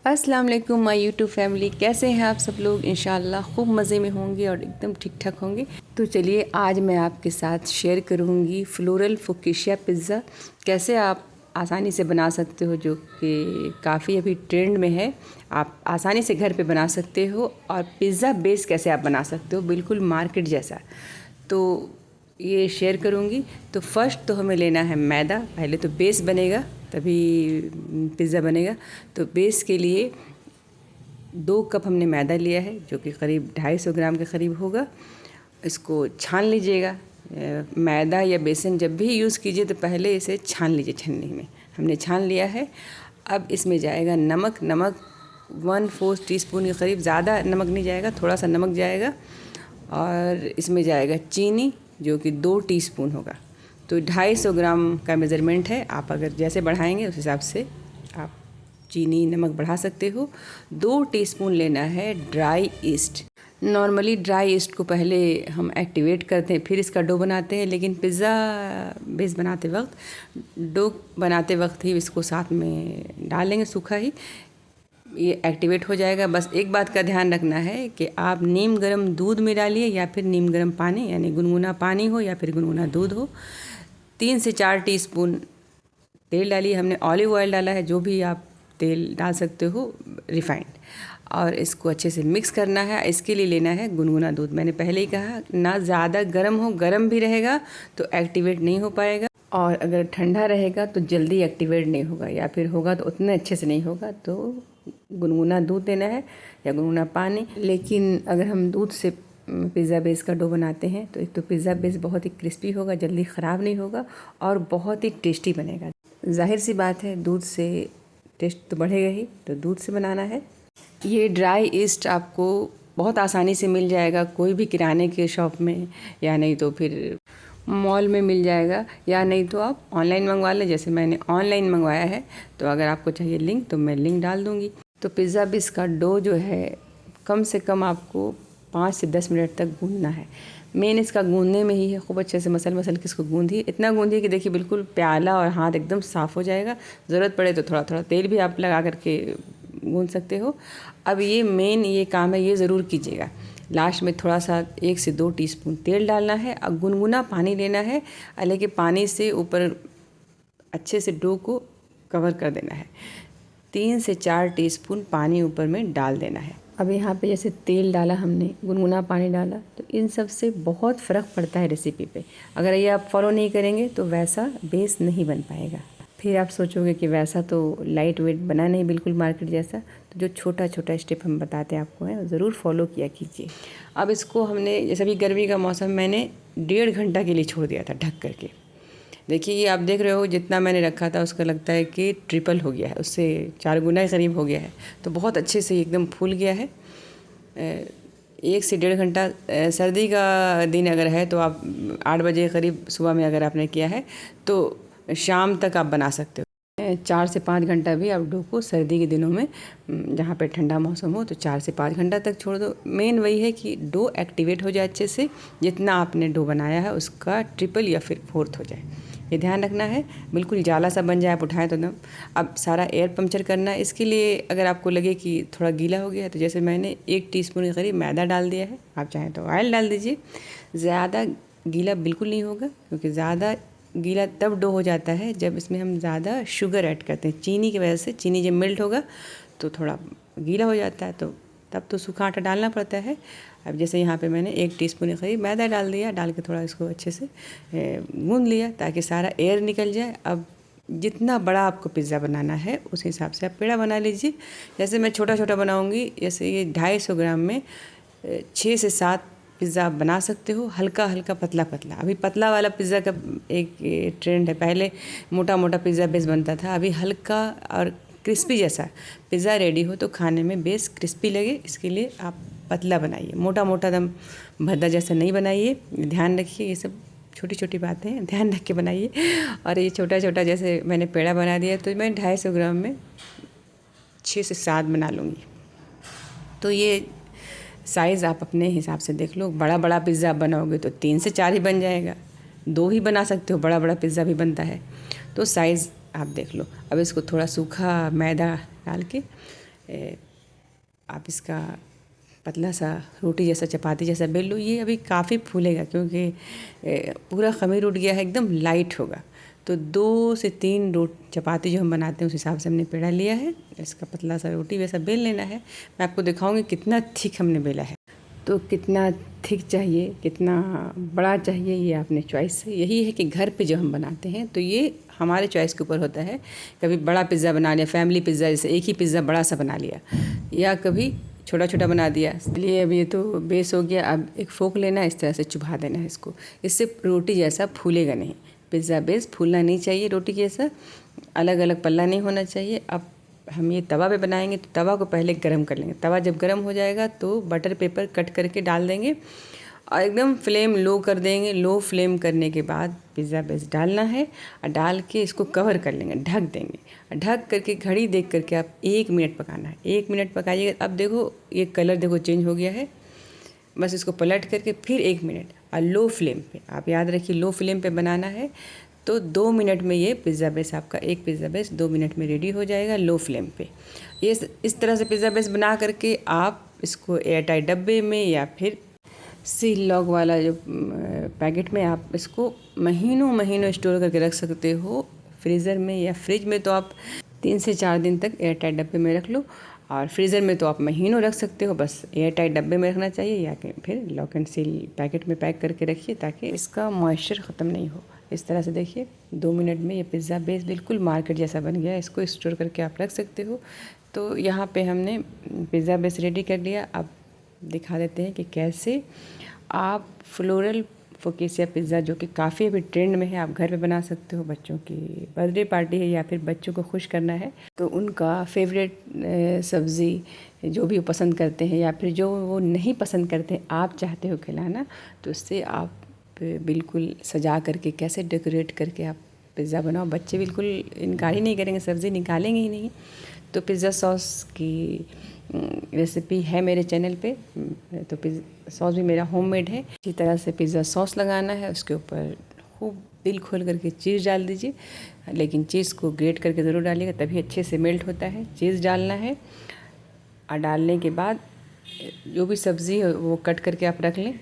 अस्सलाम वालेकुम my YouTube family, कैसे हैं आप सब लोग। इंशाल्लाह खूब मज़े में होंगे और एकदम ठीक ठाक होंगे। तो चलिए आज मैं आपके साथ शेयर करूंगी फ्लोरल फुकेशिया पिज़्ज़ा कैसे आप आसानी से बना सकते हो, जो कि काफ़ी अभी ट्रेंड में है। आप आसानी से घर पे बना सकते हो और पिज़्ज़ा बेस कैसे आप बना सकते हो बिल्कुल मार्केट जैसा, तो ये शेयर करूँगी। तो फर्स्ट तो हमें लेना है मैदा, पहले तो बेस बनेगा तभी पिज़्ज़ा बनेगा। तो बेस के लिए 2 कप हमने मैदा लिया है, जो कि करीब 250 ग्राम के करीब होगा। इसको छान लीजिएगा। मैदा या बेसन जब भी यूज़ कीजिए तो पहले इसे छान लीजिए छन्नी में। हमने छान लिया है। अब इसमें जाएगा नमक 1/4 टीस्पून के करीब, ज़्यादा नमक नहीं जाएगा, थोड़ा सा नमक जाएगा। और इसमें जाएगा चीनी, जो कि 2 टीस्पून होगा। तो 250 ग्राम का मेज़रमेंट है। आप अगर जैसे बढ़ाएंगे उस हिसाब से आप चीनी नमक बढ़ा सकते हो। 2 टीस्पून लेना है dry east. Normally dry east को पहले हम एक्टिवेट करते हैं, फिर इसका डो बनाते हैं, लेकिन पिज़्ज़ा बेस बनाते वक्त, डो बनाते वक्त ही इसको साथ में डालेंगे, सूखा ही ये एक्टिवेट हो जाएगा। बस एक बात का ध्यान रखना है कि आप नीम गर्म दूध में डालिए या फिर नीम गर्म पानी, यानी गुनगुना पानी हो या फिर गुनगुना दूध हो। 3 से 4 टीस्पून तेल डालिए। हमने ऑलिव ऑयल डाला है, जो भी आप तेल डाल सकते हो, रिफाइंड। और इसको अच्छे से मिक्स करना है। इसके लिए लेना है गुनगुना दूध। मैंने पहले ही कहा, ना ज़्यादा गर्म हो, गर्म भी रहेगा तो एक्टिवेट नहीं हो पाएगा, और अगर ठंडा रहेगा तो जल्दी एक्टिवेट नहीं होगा, या फिर होगा तो उतने अच्छे से नहीं होगा। तो गुनगुना दूध देना है या गुनगुना पानी। लेकिन अगर हम दूध से पिज़्ज़ा बेस का डो बनाते हैं तो एक तो पिज़्ज़ा बेस बहुत ही क्रिस्पी होगा, जल्दी ख़राब नहीं होगा और बहुत ही टेस्टी बनेगा। जाहिर सी बात है, दूध से टेस्ट तो बढ़ेगा ही, तो दूध से बनाना है। ये ड्राई ईस्ट आपको बहुत आसानी से मिल जाएगा कोई भी किराने के शॉप में, या नहीं तो फिर मॉल में मिल जाएगा, या नहीं तो आप ऑनलाइन मंगवा लें, जैसे मैंने ऑनलाइन मंगवाया है। तो अगर आपको चाहिए लिंक तो मैं लिंक डाल दूँगी। तो पिज़्ज़ा बेस का डो जो है कम से कम आपको 5 से 10 मिनट तक गूंदना है। मेन इसका गूंदने में ही है। खूब अच्छे से मसल के इसको गूंदिए, इतना गूंदिए कि देखिए बिल्कुल प्याला और हाथ एकदम साफ़ हो जाएगा। ज़रूरत पड़े तो थोड़ा थोड़ा तेल भी आप लगा करके गूंद सकते हो। अब ये मेन ये काम है, ये ज़रूर कीजिएगा। लास्ट में थोड़ा सा 1 से 2 टीस्पून तेल डालना है। अब गुनगुना पानी लेना है, हालांकि पानी से ऊपर अच्छे से डो को कवर कर देना है। 3 से 4 टीस्पून पानी ऊपर में डाल देना है। अब यहाँ पे जैसे तेल डाला हमने, गुनगुना पानी डाला, तो इन सब से बहुत फ़र्क पड़ता है रेसिपी पे। अगर ये आप फॉलो नहीं करेंगे तो वैसा बेस नहीं बन पाएगा। फिर आप सोचोगे कि वैसा तो लाइट वेट बना नहीं, बिल्कुल मार्केट जैसा। तो जो छोटा छोटा स्टेप हम बताते हैं आपको है, ज़रूर फॉलो किया कीजिए। अब इसको हमने, जैसे अभी गर्मी का मौसम, मैंने 1.5 घंटा के लिए छोड़ दिया था ढक करके। देखिए ये आप देख रहे हो, जितना मैंने रखा था उसका लगता है कि ट्रिपल हो गया है, उससे 4 गुना करीब हो गया है। तो बहुत अच्छे से एकदम फूल गया है। 1 से 1.5 घंटा, सर्दी का दिन अगर है तो आप 8 बजे करीब सुबह में अगर आपने किया है तो शाम तक आप बना सकते हो। 4 से 5 घंटा भी आप डो को सर्दी के दिनों में, जहाँ पे ठंडा मौसम हो, तो 4 से 5 घंटा तक छोड़ दो। मेन वही है कि डो एक्टिवेट हो जाए अच्छे से, जितना आपने डो बनाया है उसका ट्रिपल या फिर 4th हो जाए, ये ध्यान रखना है। बिल्कुल जाला सा बन जाए, आप उठाएं तो एकदम। अब सारा एयर पंक्चर करना है। इसके लिए अगर आपको लगे कि थोड़ा गीला हो गया है, तो जैसे मैंने 1 टीस्पून के करीब मैदा डाल दिया है, आप चाहें तो ऑयल डाल दीजिए। ज़्यादा गीला बिल्कुल नहीं होगा, क्योंकि ज़्यादा गीला तब डो हो जाता है जब इसमें हम ज़्यादा शुगर ऐड करते हैं। चीनी की वजह से, चीनी जब मेल्ट होगा तो थोड़ा गीला हो जाता है, तो तब तो सूखा आटा डालना पड़ता है। अब जैसे यहाँ पे मैंने 1 टीस्पून के करीब मैदा डाल दिया, डाल के थोड़ा इसको अच्छे से गूंद लिया ताकि सारा एयर निकल जाए। अब जितना बड़ा आपको पिज़्ज़ा बनाना है उस हिसाब से आप पेड़ा बना लीजिए। जैसे मैं छोटा छोटा बनाऊँगी, जैसे ये 250 ग्राम में 6 से 7 पिज़्ज़ा आप बना सकते हो, हल्का हल्का पतला पतला। अभी पतला वाला पिज़्ज़ा का एक ट्रेंड है, पहले मोटा मोटा पिज़्ज़ा बेस बनता था, अभी हल्का और क्रिस्पी जैसा पिज़्ज़ा रेडी हो तो खाने में बेस क्रिस्पी लगे, इसके लिए आप पतला बनाइए। मोटा मोटा दम भद्दा जैसा नहीं बनाइए, ध्यान रखिए। ये सब छोटी छोटी बातें हैं, ध्यान रख के बनाइए। और ये छोटा छोटा जैसे मैंने पेड़ा बना दिया, तो मैं 250 ग्राम में 6 से 7 बना लूँगी। तो ये साइज़ आप अपने हिसाब से देख लो। बड़ा बड़ा पिज़्ज़ा बनाओगे तो 3 से 4 ही बन जाएगा, 2 ही बना सकते हो, बड़ा बड़ा पिज़्ज़ा भी बनता है। तो साइज़ आप देख लो। अब इसको थोड़ा सूखा मैदा डाल के आप इसका पतला सा रोटी जैसा चपाती जैसा बेल लो। ये अभी काफ़ी फूलेगा क्योंकि पूरा ख़मीर उठ गया है, एकदम लाइट होगा। तो 2 से 3 चपाती जो हम बनाते हैं उस हिसाब से हमने पेड़ा लिया है। इसका पतला सा रोटी वैसा बेल लेना है। मैं आपको दिखाऊंगी कितना थिक हमने बेला है। तो कितना थिक चाहिए, कितना बड़ा चाहिए, ये अपने चॉइस है। यही है कि घर पे जो हम बनाते हैं तो ये हमारे चॉइस के ऊपर होता है। कभी बड़ा पिज़्ज़ा बना लिया, फैमिली पिज़्ज़ा, जैसे एक ही पिज़्ज़ा बड़ा सा बना लिया, या कभी छोटा छोटा बना दिया। इसलिए अब ये तो बेस हो गया। अब एक फोक लेना है, इस तरह से चुभा देना है इसको। इससे रोटी जैसा फूलेगा नहीं। पिज़्ज़ा बेस फूलना नहीं चाहिए, रोटी जैसा अलग अलग पल्ला नहीं होना चाहिए। अब हम ये तवा पे बनाएंगे तो तवा को पहले गरम कर लेंगे। तवा जब गरम हो जाएगा तो बटर पेपर कट करके डाल देंगे और एकदम फ्लेम लो कर देंगे। लो फ्लेम करने के बाद पिज़्ज़ा बेस डालना है और डाल के इसको कवर कर लेंगे, ढक देंगे। ढक करके घड़ी देख करके आप 1 मिनट पकाना है। 1 मिनट पकाइएगा। अब देखो ये कलर देखो चेंज हो गया है। बस इसको पलट करके फिर 1 मिनट और लो फ्लेम पे, आप याद रखिए लो फ्लेम पे बनाना है। तो 2 मिनट में ये पिज़्ज़ा बेस आपका, एक पिज़्ज़ा बेस 2 मिनट में रेडी हो जाएगा लो फ्लेम पे। ये इस तरह से पिज़्ज़ा बेस बना करके आप इसको एयरटाइट डब्बे में या फिर सील लॉक वाला जो पैकेट में आप इसको महीनों महीनों स्टोर करके रख सकते हो। फ्रीज़र में या फ्रिज में तो आप 3 से 4 दिन तक एयरटाइट डब्बे में रख लो, और फ्रीज़र में तो आप महीनों रख सकते हो। बस एयरटाइट डब्बे में रखना चाहिए या फिर लॉक एंड सील पैकेट में पैक करके रखिए ताकि इसका मॉइस्चर ख़त्म नहीं हो। इस तरह से देखिए 2 मिनट में ये पिज़्ज़ा बेस बिल्कुल मार्केट जैसा बन गया। इसको स्टोर करके आप रख सकते हो। तो यहाँ पे हमने पिज़्ज़ा बेस रेडी कर लिया। अब दिखा देते हैं कि कैसे आप फ्लोरल फोकेसिया पिज़्ज़ा, जो कि काफ़ी अभी ट्रेंड में है, आप घर पे बना सकते हो। बच्चों की बर्थडे पार्टी है या फिर बच्चों को खुश करना है तो उनका फेवरेट सब्ज़ी जो भी वो पसंद करते हैं या फिर जो वो नहीं पसंद करते आप चाहते हो खिलाना, तो उससे आप बिल्कुल सजा करके कैसे डेकोरेट करके आप पिज़्ज़ा बनाओ। बच्चे बिल्कुल इनकार ही नहीं करेंगे, सब्ज़ी निकालेंगे ही नहीं। तो पिज़्ज़ा सॉस की रेसिपी है मेरे चैनल पे। तो पिज़्ज़ा सॉस भी मेरा होममेड है। इसी तरह से पिज़्ज़ा सॉस लगाना है, उसके ऊपर खूब दिल खोल करके चीज़ डाल दीजिए, लेकिन चीज़ को ग्रेट करके ज़रूर डालिएगा तभी अच्छे से मेल्ट होता है। चीज़ डालना है और डालने के बाद जो भी सब्ज़ी है वो कट करके आप रख लें।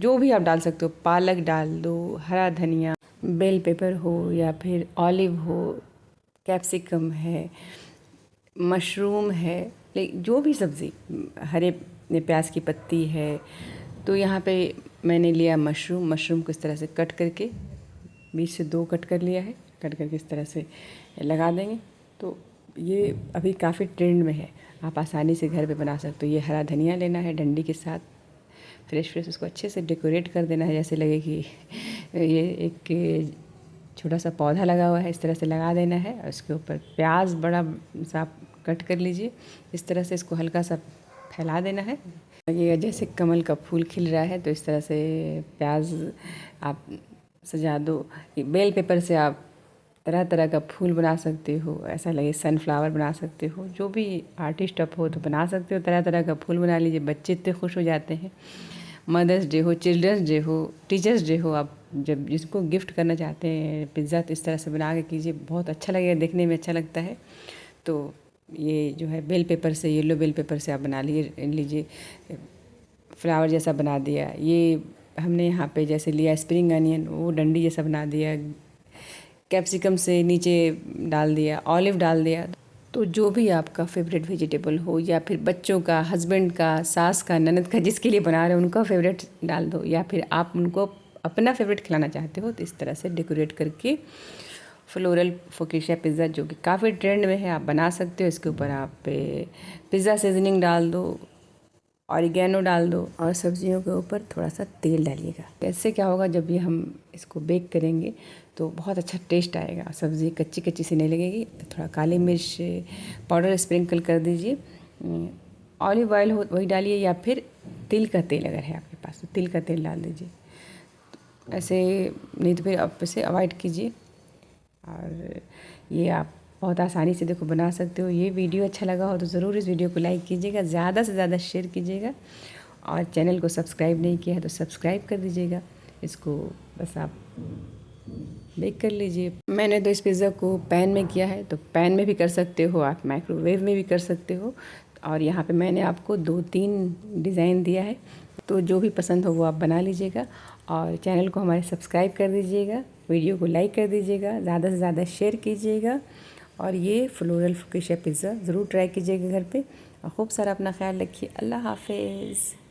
जो भी आप डाल सकते हो, पालक डाल दो, हरा धनिया, बेल पेपर हो या फिर ऑलिव हो, कैप्सिकम है, मशरूम है, जो भी सब्ज़ी, हरे प्याज की पत्ती है। तो यहाँ पे मैंने लिया मशरूम को इस तरह से कट करके बीच से 2 कट कर लिया है। कट करके इस तरह से लगा देंगे। तो ये अभी काफ़ी ट्रेंड में है, आप आसानी से घर पे बना सकते हो। ये हरा धनिया लेना है डंडी के साथ, फ्रेश उसको अच्छे से डेकोरेट कर देना है, जैसे लगे कि ये एक छोटा सा पौधा लगा हुआ है, इस तरह से लगा देना है। और उसके ऊपर प्याज बड़ा सा कट कर लीजिए, इस तरह से इसको हल्का सा फैला देना है। लगेगा जैसे कमल का फूल खिल रहा है। तो इस तरह से प्याज आप सजा दो। बेल पेपर से आप तरह तरह का फूल बना सकते हो, ऐसा लगे सनफ्लावर बना सकते हो। जो भी आर्टिस्ट आप हो तो बना सकते हो, तरह तरह का फूल बना लीजिए। बच्चे इतने खुश हो जाते हैं। मदर्स डे हो, चिल्ड्रंस डे हो, टीचर्स डे हो, आप जब जिसको गिफ्ट करना चाहते हैं पिज़्ज़ा तो इस तरह से बना के कीजिए, बहुत अच्छा लगेगा, देखने में अच्छा लगता है। तो ये जो है बेल पेपर से, येलो बेल पेपर से आप बना लीजिए फ्लावर जैसा बना दिया। ये हमने यहाँ पे जैसे लिया स्प्रिंग अनियन, वो डंडी जैसा बना दिया। कैप्सिकम से नीचे डाल दिया, ऑलिव डाल दिया। तो जो भी आपका फेवरेट वेजिटेबल हो, या फिर बच्चों का, हस्बैंड का, सास का, ननद का, जिसके लिए बना रहे हो उनका फेवरेट डाल दो, या फिर आप उनको अपना फेवरेट खिलाना चाहते हो तो इस तरह से डेकोरेट करके फ्लोरल फोकेशिया पिज़्ज़ा, जो कि काफ़ी ट्रेंड में है, आप बना सकते हो। इसके ऊपर आप पिज़्ज़ा सीजनिंग डाल दो, ऑरिगेनो डाल दो, और सब्जियों के ऊपर थोड़ा सा तेल डालिएगा। कैसे क्या होगा, जब ये हम इसको बेक करेंगे तो बहुत अच्छा टेस्ट आएगा, सब्ज़ी कच्ची कच्ची सी नहीं लगेगी। थोड़ा काली मिर्च पाउडर स्प्रिंकल कर दीजिए। ऑलिव ऑयल हो वही डालिए, या फिर तिल का तेल अगर है आपके पास तो तिल का तेल डाल दीजिए। ऐसे नहीं तो फिर आप इसे अवॉइड कीजिए। और ये आप बहुत आसानी से देखो बना सकते हो। ये वीडियो अच्छा लगा हो तो ज़रूर इस वीडियो को लाइक कीजिएगा, ज़्यादा से ज़्यादा शेयर कीजिएगा, और चैनल को सब्सक्राइब नहीं किया है तो सब्सक्राइब कर दीजिएगा। इसको बस आप बेक कर लीजिए। मैंने तो इस पिज़्ज़ा को पैन में किया है, तो पैन में भी कर सकते हो आप, माइक्रोवेव में भी कर सकते हो। और यहाँ पे मैंने आपको 2-3 डिज़ाइन दिया है, तो जो भी पसंद हो वो आप बना लीजिएगा। और चैनल को हमारे सब्सक्राइब कर दीजिएगा, वीडियो को लाइक कर दीजिएगा, ज़्यादा से ज़्यादा शेयर कीजिएगा। और ये फ्लोरल फुकेशिया पिज़्ज़ा ज़रूर ट्राई कीजिएगा घर पे। और खूब सारा अपना ख्याल रखिए। अल्लाह हाफ़िज़।